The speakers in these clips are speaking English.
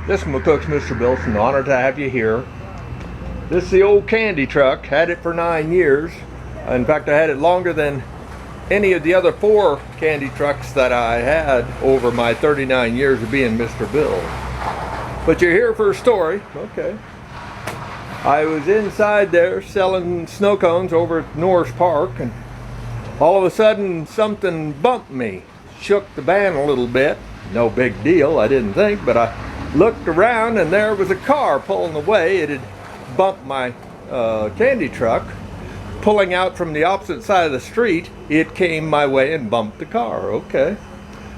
This is McCook's Mr. Bill. It's an honor to have you here. This is the old candy truck. Had it for 9 years. In fact, I had it longer than any of the other 4 candy trucks that I had over my 39 years of being Mr. Bill. But you're here for a story. Okay. I was inside there selling snow cones over at Norris Park, and all of a sudden something bumped me. Shook the van a little bit. No big deal, I didn't think, but I looked around and there was a car pulling away. It had bumped my candy truck. Pulling out from the opposite side of the street, it came my way and bumped the car. Okay.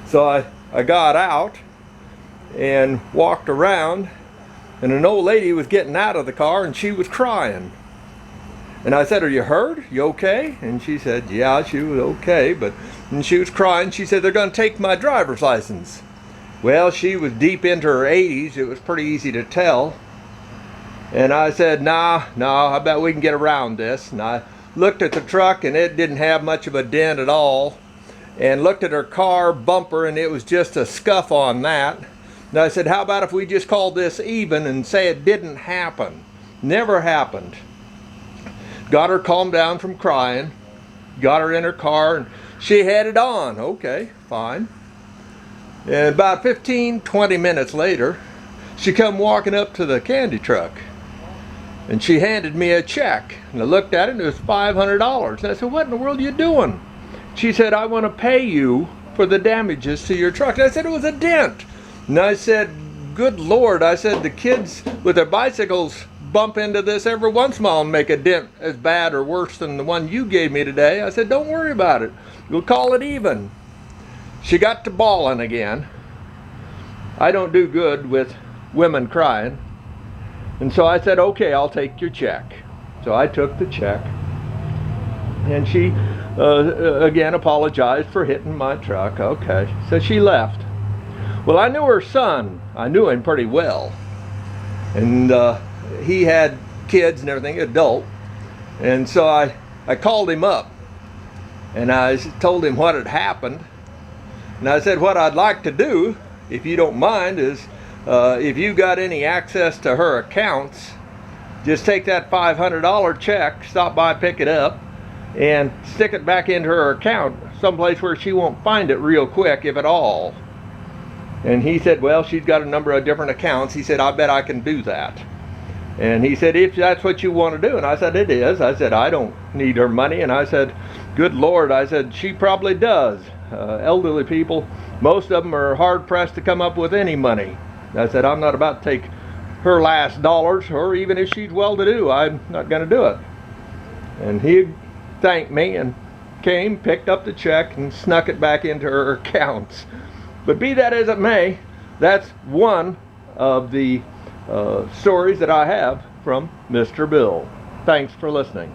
So I got out and walked around, and an old lady was getting out of the car and she was crying. And I said, "Are you hurt? You okay?" And she said, yeah, she was okay, and she was crying. She said, "They're going to take my driver's license." Well, she was deep into her 80s. It was pretty easy to tell. And I said, nah, I bet we can get around this. And I looked at the truck, and it didn't have much of a dent at all. And looked at her car bumper, and it was just a scuff on that. And I said, how about if we just call this even and say it didn't happen? Never happened. Got her calmed down from crying. Got her in her car, and she headed on. Okay, fine. And about 15-20 minutes later, she come walking up to the candy truck, and she handed me a check. And I looked at it, and it was $500. And I said, "What in the world are you doing?" She said, "I want to pay you for the damages to your truck." And I said, "It was a dent." And I said, "Good Lord," I said, "the kids with their bicycles bump into this every once in a while and make a dent as bad or worse than the one you gave me today." I said, "Don't worry about it. We'll call it even." She got to bawling again. I don't do good with women crying. And so I said, "Okay, I'll take your check." So I took the check. And she again apologized for hitting my truck. Okay. So she left. Well, I knew her son. I knew him pretty well. And he had kids and everything, adult. And so I called him up. And I told him what had happened. And I said, what I'd like to do, if you don't mind, is if you got any access to her accounts, just take that $500 check, stop by, pick it up, and stick it back into her account, someplace where she won't find it real quick, if at all. And he said, well, she's got a number of different accounts. He said, I bet I can do that. And he said, if that's what you want to do. And I said, it is. I said, I don't need her money. And I said, good Lord, I said, she probably does. Elderly people, most of them are hard pressed to come up with any money. I said, I'm not about to take her last dollars, or even if she's well to do, I'm not going to do it. And he thanked me and came, picked up the check, and snuck it back into her accounts. But be that as it may, that's one of the stories that I have from Mr. Bill. Thanks for listening.